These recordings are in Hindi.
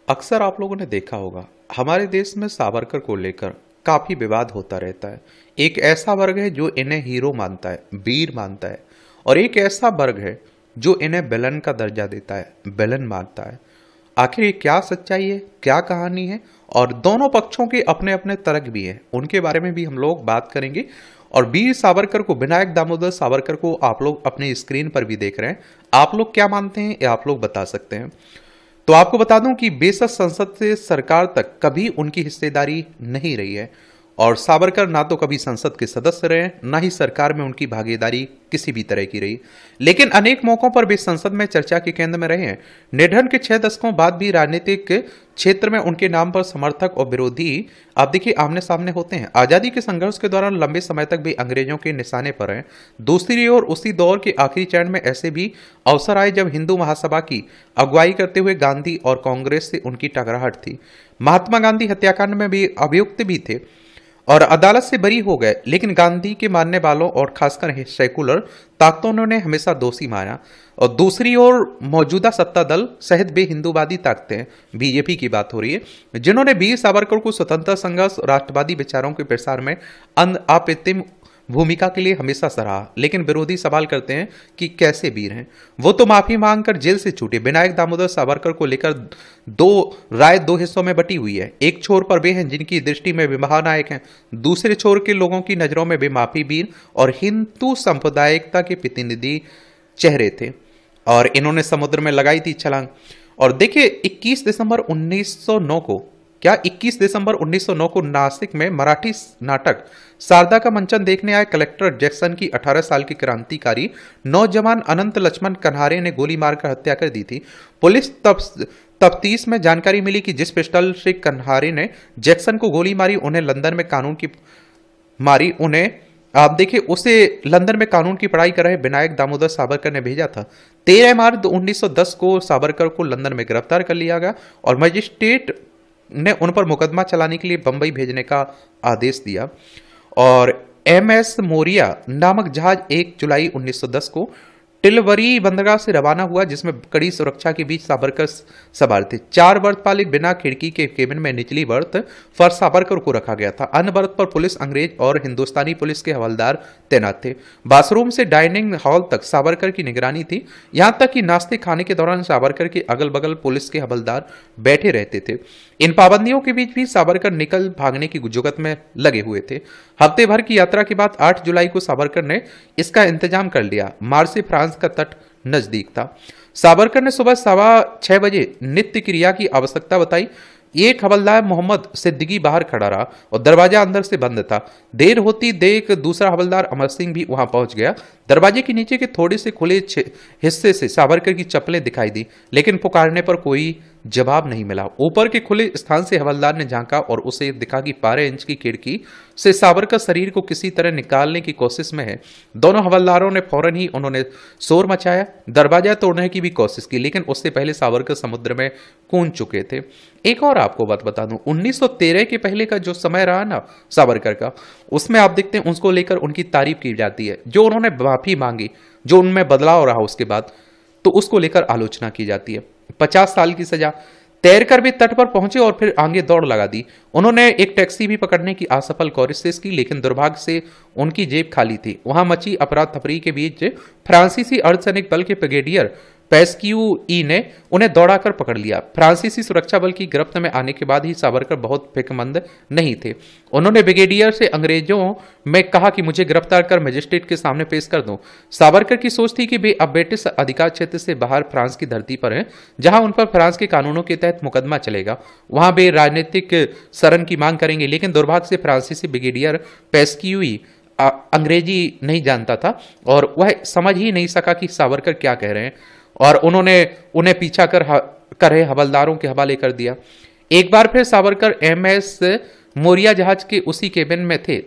अक्सर आप लोगों ने देखा होगा हमारे देश में सावरकर को लेकर काफी विवाद होता रहता है। एक ऐसा वर्ग है जो इन्हें हीरो मानता है, वीर मानता है, और एक ऐसा वर्ग है जो इन्हें विलन का दर्जा देता है, विलन मानता है। आखिर ये क्या सच्चाई है, क्या कहानी है, और दोनों पक्षों के अपने अपने तर्क भी हैं, उनके बारे में भी हम लोग बात करेंगे। और वीर सावरकर को, विनायक दामोदर सावरकर को आप लोग अपने स्क्रीन पर भी देख रहे हैं। आप लोग क्या मानते हैं ये आप लोग बता सकते हैं। तो आपको बता दूं कि बेशक संसद से सरकार तक कभी उनकी हिस्सेदारी नहीं रही है, और सावरकर ना तो कभी संसद के सदस्य रहे, ना ही सरकार में उनकी भागीदारी किसी भी तरह की रही। लेकिन अनेक मौकों पर वे संसद में चर्चा के केंद्र में रहे हैं। निधन के 6 दशकों बाद भी राजनीतिक क्षेत्र में उनके नाम पर समर्थक और विरोधी आप देखिए आमने सामने होते हैं। आजादी के संघर्ष के दौरान लंबे समय तक भी अंग्रेजों के निशाने पर हैं। दूसरी ओर उसी दौर के आखिरी चरण में ऐसे भी अवसर आए जब हिंदू महासभा की अगुवाई करते हुए गांधी और कांग्रेस से उनकी टकराहट थी। महात्मा गांधी हत्याकांड में भी अभियुक्त भी थे और अदालत से बरी हो गए, लेकिन गांधी के मानने वालों और खासकर सेकुलर ताकतों ने उन्हें हमेशा दोषी माना। और दूसरी ओर मौजूदा सत्ता दल सहित बे हिंदूवादी ताकतें, बीजेपी की बात हो रही है, जिन्होंने वीर सावरकर को स्वतंत्रता संघर्ष, राष्ट्रवादी विचारों के प्रसार में अप्रतिम भूमिका के लिए हमेशा सराहा। लेकिन विरोधी सवाल करते हैं कि कैसे वीर हैं वो, तो माफी मांगकर जेल से छूटे। विनायक दामोदर सावरकर को लेकर राय दो हिस्सों में बटी हुई है। एक छोर पर वे हैं जिनकी दृष्टि में वे महानायक हैं, दूसरे छोर के लोगों की नजरों में वे माफी वीर और हिंदू सांप्रदायिकता के प्रतिनिधि चेहरे थे, और इन्होंने समुद्र में लगाई थी छलांग। और देखिए 21 दिसंबर 1909 को नासिक में मराठी नाटक शारदा का मंचन देखने आए कलेक्टर जैक्सन की 18 साल की क्रांतिकारी नौजवान अनंत लक्ष्मण कन्हारे ने गोली मारकर हत्या कर दी थी। पुलिस तफ्तीश में जानकारी मिली कि जिस पिस्टल से कन्हारे ने जैक्सन को गोली मारी, उन्हें लंदन में कानून की मारी उन्हें आप देखिए उसे लंदन में कानून की पढ़ाई कर रहे विनायक दामोदर सावरकर ने भेजा था। 13 मार्च 1910 को सावरकर को लंदन में गिरफ्तार कर लिया गया और मजिस्ट्रेट ने उन पर मुकदमा चलाने के लिए बंबई भेजने का आदेश दिया। और MS मोरिया नामक जहाज 1 जुलाई 1910 को टिलवरी बंदरगाह से रवाना हुआ, जिसमें कड़ी सुरक्षा के बीच सावरकर सवार थे। 4 बर्थ वाले बिना खिड़की के केबिन में निचली बर्थ पर सावरकर को रखा गया था। अन्य बर्थ पर पुलिस, अंग्रेज और हिंदुस्तानी पुलिस के हवलदार तैनात थे। बाथरूम से डाइनिंग हॉल तक सावरकर की निगरानी थी। यहां तक कि नाश्ते खाने के दौरान सावरकर के अगल बगल पुलिस के हवलदार बैठे रहते थे। इन पाबंदियों के बीच भी सावरकर निकल भागने की जुगत में लगे हुए थे। हफ्ते भर की यात्रा के बाद 8 जुलाई को सावरकर ने इसका इंतजाम कर लिया। मार्च से फ्रांस का तट नजदीक था। सावरकर ने सुबह 6:15 बजे नित्य क्रिया की आवश्यकता बताई। एक हवलदार मोहम्मद सिद्दीकी बाहर खड़ा रहा और दरवाजा अंदर से बंद था। देर होती देख दूसरा हवलदार अमर सिंह भी वहां पहुंच गया। दरवाजे के नीचे के थोड़े से खुले हिस्से से सावरकर की चप्पलें दिखाई दी, लेकिन पुकारने पर कोई जवाब नहीं मिला। ऊपर के खुले स्थान से हवलदार ने झांका और उसे दिखा कि 12 इंच की खिड़की से सावरकर शरीर को किसी तरह निकालने की कोशिश में है। दोनों हवलदारों ने फौरन ही उन्होंने शोर मचाया, दरवाजा तोड़ने की भी कोशिश की, लेकिन उससे पहले सावरकर समुद्र में कूद चुके थे। एक और आपको बात बता दूं, 1913 के पहले का जो समय रहा ना सावरकर का, उसमें आप देखते हैं उसको लेकर उनकी तारीफ की जाती है। जो उन्होंने माफी मांगी, जो उनमें बदलाव रहा उसके बाद, तो उसको लेकर आलोचना की जाती है। 50 साल की सजा, तैरकर भी तट पर पहुंचे और फिर आगे दौड़ लगा दी। उन्होंने एक टैक्सी भी पकड़ने की असफल कोशिश की, लेकिन दुर्भाग्य से उनकी जेब खाली थी। वहां मची अफरा तफरी के बीच फ्रांसीसी अर्धसैनिक बल के ब्रिगेडियर पेस्क्यू ने उन्हें दौड़ाकर पकड़ लिया। फ्रांसीसी सुरक्षा बल की गिरफ्त में आने के बाद ही सावरकर बहुत फिक्रमंद नहीं थे। उन्होंने ब्रिगेडियर से अंग्रेजों में कहा कि मुझे गिरफ्तार कर मजिस्ट्रेट के सामने पेश कर दो। सावरकर की सोच थी कि वे अब ब्रिटिश अधिकार क्षेत्र से बाहर फ्रांस की धरती पर हैं, जहां उन पर फ्रांस के कानूनों के तहत मुकदमा चलेगा। वहां वे राजनीतिक शरण की मांग करेंगे, लेकिन दुर्भाग्य से फ्रांसीसी ब्रिगेडियर पेस्क्यू अंग्रेजी नहीं जानता था और वह समझ ही नहीं सका कि सावरकर क्या कह रहे हैं, और उन्होंने उन्हें पीछा कर रहे हवलदारों के हवाले कर दिया। एक बार फिर सावरकर MS मोरिया जहाज के उसी केबिन में थे,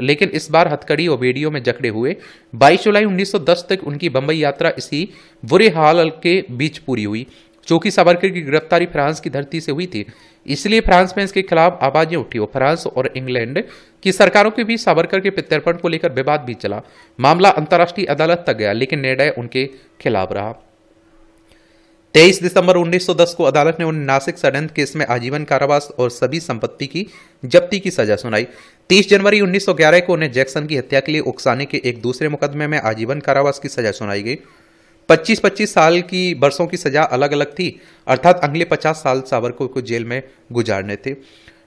लेकिन इस बार हथकड़ी और बेड़ियों में जकड़े हुए। 22 जुलाई 1910 तक उनकी बंबई यात्रा इसी बुरे हाल के बीच पूरी हुई। चूंकि सावरकर की गिरफ्तारी फ्रांस की धरती से हुई थी, इसलिए फ्रांस में इसके खिलाफ आवाजें उठी और फ्रांस और इंग्लैंड की सरकारों के बीच सावरकर के प्रत्यर्पण को लेकर विवाद भी चला। मामला अंतर्राष्ट्रीय अदालत तक गया, लेकिन निर्णय उनके खिलाफ रहा। 23 दिसंबर 1910 को अदालत ने उन्हें नासिक षड्यंत्र केस में आजीवन कारावास और सभी संपत्ति की जब्ती की सजा सुनाई। 30 जनवरी 1911 को उन्हें जैक्सन की हत्या के लिए उकसाने के एक दूसरे मुकदमे में आजीवन कारावास की सजा सुनाई गई। 25-25 साल की बरसों की सजा अलग अलग थी, अर्थात अगले 50 साल सावरकर को जेल में गुजारने थे।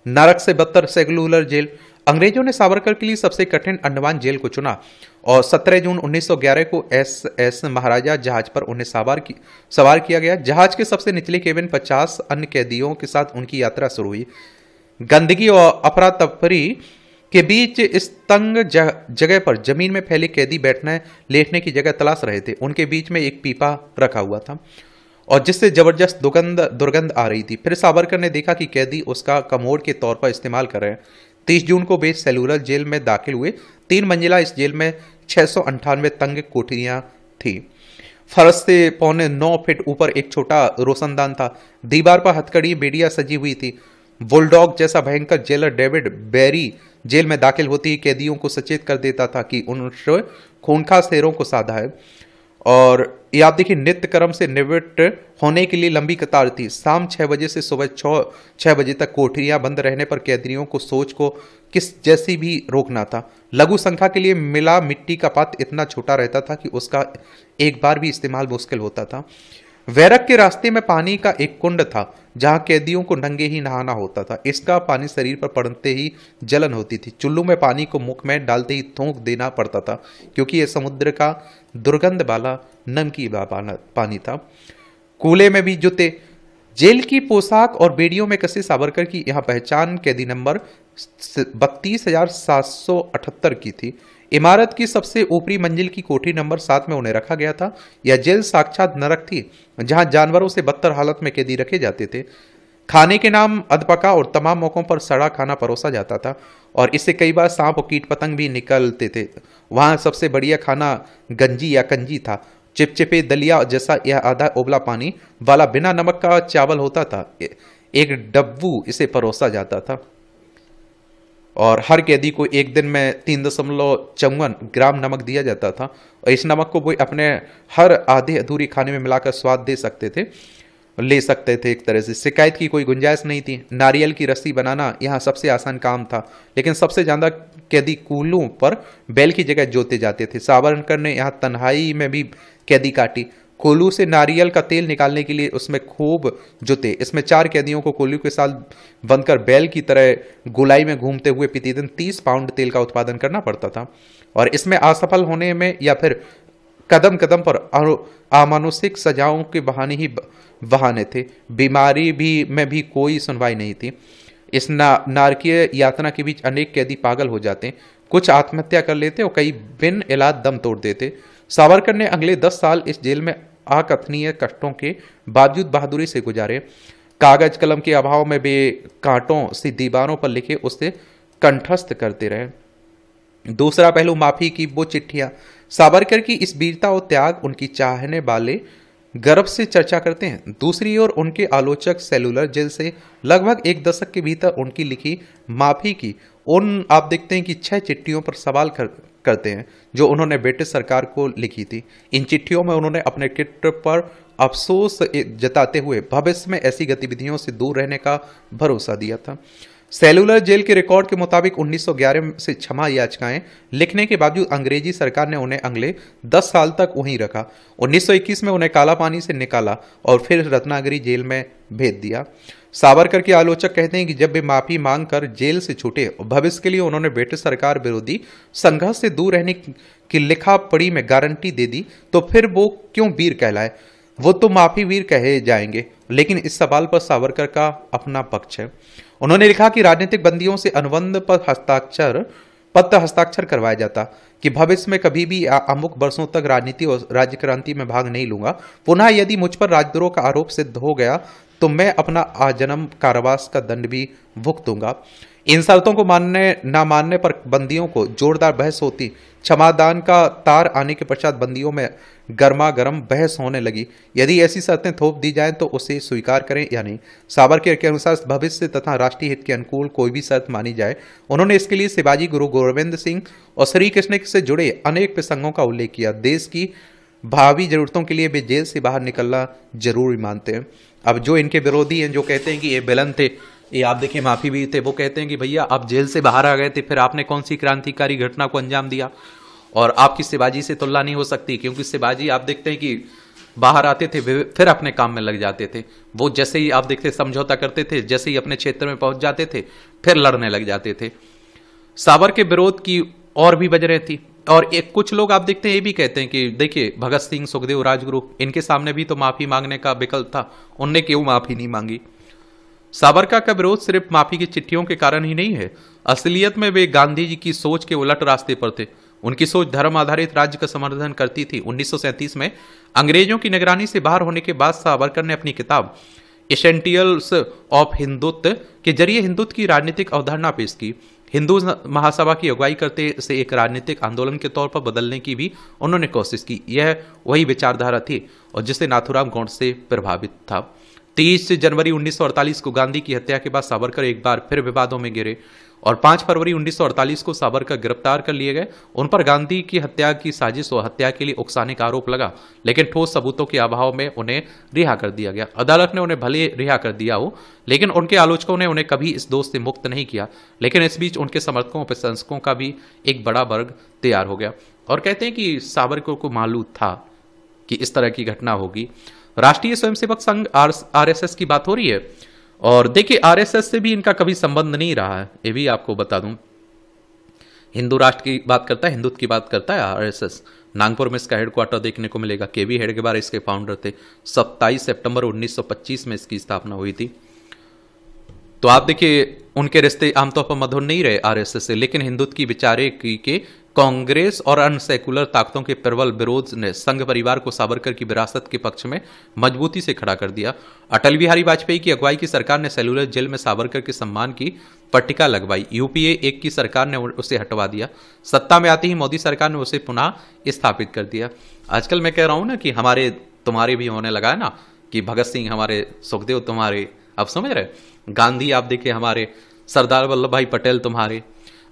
नरक से बदतर सेलुलर जेल। अंग्रेजों ने सावरकर के लिए सबसे कठिन अंडमान जेल को चुना और 17 जून 1911 को एस महाराजा जहाज पर उन्हें सवार किया गया। जहाज के सबसे निचले केबिन 50 अन्य कैदियों के साथ उनकी यात्रा शुरू हुई। गंदगी और अफरा तफरी के बीच इस तंग जगह पर जमीन में फैले कैदी बैठने लेटने की जगह तलाश रहे थे। उनके बीच में एक पीपा रखा हुआ था और जिससे जबरदस्त दुर्गंध आ रही थी। फिर सावरकर ने देखा कि कैदी उसका कमोड के तौर पर इस्तेमाल कर रहे हैं। 30 जून को वे सेलुलर जेल में दाखिल हुए। 3 मंजिला इस जेल में 698 तंग कोठरियां थी। फर्श से 9.25 फीट ऊपर एक छोटा रोशनदान था। दीवार पर हथकड़ी बेड़ियां सजी हुई थी। बुलडॉग जैसा भयंकर जेलर डेविड बेरी जेल में दाखिल होते ही कैदियों को सचेत कर देता था कि उनसे खूंखार शेरों को साधा है। और ये आप देखिए, नित्य कर्म से निवृत्त होने के लिए लंबी कतार थी। शाम 6 बजे से सुबह 6 बजे तक कोठरियां बंद रहने पर कैदियों को सोच को किस जैसी भी रोकना था। लघु संख्या के लिए मिला मिट्टी का पात्र इतना छोटा रहता था कि उसका एक बार भी इस्तेमाल मुश्किल होता था। वैरक के रास्ते में पानी का एक कुंड था जहां कैदियों को नंगे ही नहाना होता था। इसका पानी शरीर पर पड़ते ही जलन होती थी। चुल्लू में पानी को मुख में डालते ही थूक देना पड़ता था क्योंकि यह समुद्र का दुर्गंध वाला नमकीन पानी था। कूले में भी जूते। जेल की पोशाक और बेड़ियों में कसे सावरकर की यहां पहचान कैदी नंबर 32,778 की थी। इमारत की सबसे ऊपरी मंजिल की कोठरी नंबर 7 में उन्हें रखा गया था। यह जेल साक्षात नरक थी जहां जानवरों से बदतर हालत में कैदी रखे जाते थे। खाने के नाम अधपका और तमाम मौकों पर सड़ा खाना परोसा जाता था और इससे कई बार सांप और कीट पतंग भी निकलते थे। वहां सबसे बढ़िया खाना गंजी या कंजी था। चिपचिपे दलिया जैसा यह आधा उबला पानी वाला बिना नमक का चावल होता था। एक डब्बू इसे परोसा जाता था और हर कैदी को एक दिन में 3.54 ग्राम नमक दिया जाता था और इस नमक को वो अपने हर आधे अधूरी खाने में मिलाकर स्वाद ले सकते थे। एक तरह से शिकायत की कोई गुंजाइश नहीं थी। नारियल की रस्सी बनाना यहाँ सबसे आसान काम था, लेकिन सबसे ज्यादा कैदी कूलों पर बैल की जगह जोते जाते थे। सावरकर ने यहाँ तन्हाई में भी कैदी काटी। कोल्हू से नारियल का तेल निकालने के लिए उसमें खूब जुते। इसमें 4 कैदियों को कोल्हू के साथ बंधकर बैल की तरह गोलाई में घूमते हुए प्रतिदिन 30 पाउंड तेल का उत्पादन करना पड़ता था और इसमें असफल होने में या फिर कदम कदम पर अमानुषिक सजाओं के बहाने थे। बीमारी में भी कोई सुनवाई नहीं थी। इस नारकीय यातना के बीच अनेक कैदी पागल हो जाते, कुछ आत्महत्या कर लेते और कई बिन इलाज दम तोड़ देते। सावरकर ने अगले 10 साल इस जेल में अकथनीय कष्टों के बावजूद बहादुरी से गुजारे। कागज कलम के अभाव में वे कांटों से दीवारों पर लिखे उससे कंठस्थ करते रहे। दूसरा पहलू माफी की वो चिट्ठियां। सावरकर की इस वीरता और त्याग उनकी चाहने वाले गर्व से चर्चा करते हैं। दूसरी ओर उनके आलोचक सेलुलर जेल से लगभग 1 दशक के भीतर उनकी लिखी माफी की आप देखते हैं कि 6 चिट्ठियों पर सवाल करते हैं जो उन्होंने ब्रिटिश सरकार को लिखी थी। इन चिट्ठियों में उन्होंने अपने कृत्य पर अफसोस जताते हुए भविष्य में ऐसी गतिविधियों से दूर रहने का भरोसा दिया था। सेलुलर जेल के रिकॉर्ड के मुताबिक 1911 से क्षमा याचिकाएं लिखने के बावजूद अंग्रेजी सरकार ने उन्हें अगले 10 साल तक वहीं रखा। 1921 में उन्हें काला पानी से निकाला और फिर रत्नागिरी जेल में भेज दिया। सावरकर के आलोचक कहते हैं कि जब वे माफी मांगकर जेल से छूटे और भविष्य के लिए उन्होंने ब्रिटिश सरकार विरोधी संघर्ष से दूर रहने की लिखा पढ़ी में गारंटी दे दी, तो फिर वो क्यों वीर कहलाए? वो तो माफी वीर कहे जाएंगे। लेकिन इस सवाल पर सावरकर का अपना पक्ष है। उन्होंने लिखा कि राजनीतिक बंदियों से अनुबंध पर पत्र हस्ताक्षर करवाया जाता कि भविष्य में कभी भी अमुक वर्षों तक राजनीति और राज्य क्रांति में भाग नहीं लूंगा। पुनः यदि मुझ पर राजद्रोह का आरोप सिद्ध हो गया तो मैं अपना आजन्म कारावास का दंड भी भुगतूंगा। इन शर्तों को ना मानने पर बंदियों को जोरदार बहस होती। क्षमादान का तार आने के पश्चात बंदियों में गर्मा गर्म बहस होने लगी। यदि ऐसी शर्तें थोप दी जाएं तो उसे स्वीकार करें या नहीं। सावरकर के अनुसार भविष्य तथा राष्ट्रीय हित के अनुकूल कोई भी शर्त मानी जाए। उन्होंने इसके लिए शिवाजी, गुरु गोविंद सिंह और श्री कृष्ण से जुड़े अनेक प्रसंगों का उल्लेख किया। देश की भावी जरूरतों के लिए वे जेल से बाहर निकलना जरूरी मानते हैं। अब जो इनके विरोधी हैं, जो कहते हैं कि ये विलन थे, ये आप देखिए माफी भी थे, वो कहते हैं कि भैया आप जेल से बाहर आ गए थे, फिर आपने कौन सी क्रांतिकारी घटना को अंजाम दिया, और आपकी शिवाजी से तुलना नहीं हो सकती, क्योंकि शिवाजी आप देखते हैं कि बाहर आते थे फिर अपने काम में लग जाते थे। वो जैसे ही आप देखते समझौता करते थे, जैसे ही अपने क्षेत्र में पहुंच जाते थे फिर लड़ने लग जाते थे। सावर के विरोध की और भी वजह थी, और एक कुछ लोग आप देखते हैं ये भी कहते हैं कि देखिए भगत सिंह, सुखदेव, राजगुरु, इनके सामने भी तो माफी मांगने का विकल्प था, उनने क्यों माफी नहीं मांगी। सावरकर का विरोध सिर्फ माफी की चिट्ठियों के कारण ही नहीं है, असलियत में वे गांधी जी की सोच के उलट रास्ते पर थे। उनकी सोच धर्म आधारित राज्य का समर्थन करती थी। 1937 में अंग्रेजों की निगरानी से बाहर होने के बाद सावरकर ने अपनी किताब एसेंटियल्स ऑफ हिंदुत्व के जरिए हिंदुत्व की राजनीतिक अवधारणा पेश की। हिंदू महासभा की अगुवाई करते से एक राजनीतिक आंदोलन के तौर पर बदलने की भी उन्होंने कोशिश की। यह वही विचारधारा थी और जिससे नाथूराम गोडसे प्रभावित था। 30 जनवरी 1948 को गांधी की हत्या के बाद सावरकर एक बार फिर विवादों में गिरे और 5 फरवरी 1948 को सावरकर गिरफ्तार कर लिए गए। उन पर गांधी की हत्या की साजिश और हत्या के लिए उकसाने का आरोप लगा, लेकिन ठोस सबूतों के अभाव में उन्हें रिहा कर दिया गया। अदालत ने उन्हें भले रिहा कर दिया हो, लेकिन उनके आलोचकों ने उन्हें कभी इस दोष से मुक्त नहीं किया। लेकिन इस बीच उनके समर्थकों और प्रशंसकों का भी एक बड़ा वर्ग तैयार हो गया और कहते हैं कि सावरकर को मालूम था कि इस तरह की घटना होगी। राष्ट्रीय स्वयंसेवक संघ आरएसएस की बात हो रही है, और देखिए आरएसएस से भी इनका कभी संबंध नहीं रहा है, ये भी आपको बता दूं। हिंदू राष्ट्र की बात करता है, हिंदुत्व की बात करता है आरएसएस। नागपुर में इसका हेडक्वार्टर देखने को मिलेगा। केवी हेडगेवार इसके फाउंडर थे। 27 सितंबर 1925 में इसकी स्थापना हुई थी। तो आप देखिए उनके रिश्ते आमतौर पर मधुर नहीं रहे आरएसएस से, लेकिन हिंदुत्व की विचारक के कांग्रेस और अन्य सेकुलर ताकतों के प्रबल विरोध ने संघ परिवार को सावरकर की विरासत के पक्ष में मजबूती से खड़ा कर दिया। अटल बिहारी वाजपेयी की अगुवाई की सरकार ने सेलुलर जेल में सावरकर के सम्मान की पट्टिका लगवाई। यूपीए 1 की सरकार ने उसे हटवा दिया। सत्ता में आते ही मोदी सरकार ने उसे पुनः स्थापित कर दिया। आजकल मैं कह रहा हूं ना कि हमारे तुम्हारे भी होने लगा है ना, कि भगत सिंह हमारे, सुखदेव तुम्हारे, आप समझ रहे, गांधी आप देखिए हमारे, सरदार वल्लभ भाई पटेल तुम्हारे।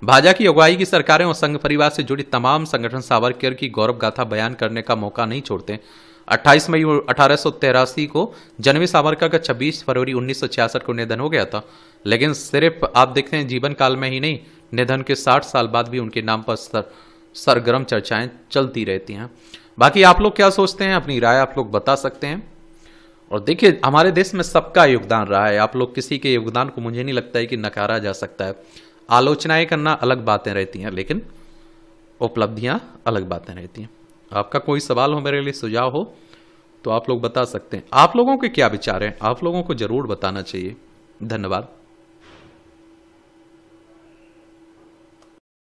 भाजपा की अगुवाई की सरकारें और संघ परिवार से जुड़ी तमाम संगठन सावरकर की गौरव गाथा बयान करने का मौका नहीं छोड़ते। 28 मई 1883 को जन्मे सावरकर का 26 फरवरी 1966 को निधन हो गया था, लेकिन सिर्फ आप देखते हैं जीवन काल में ही नहीं, निधन के 60 साल बाद भी उनके नाम पर सरगर्म चर्चाएं चलती रहती हैं। बाकी आप लोग क्या सोचते हैं, अपनी राय आप लोग बता सकते हैं। और देखिए हमारे देश में सबका योगदान रहा है, आप लोग किसी के योगदान को मुझे नहीं लगता है कि नकारा जा सकता है। आलोचनाएं करना अलग बातें रहती हैं, लेकिन उपलब्धियां अलग बातें रहती हैं। आपका कोई सवाल हो, मेरे लिए सुझाव हो, तो आप लोग बता सकते हैं। आप लोगों के क्या विचार हैं, आप लोगों को जरूर बताना चाहिए। धन्यवाद।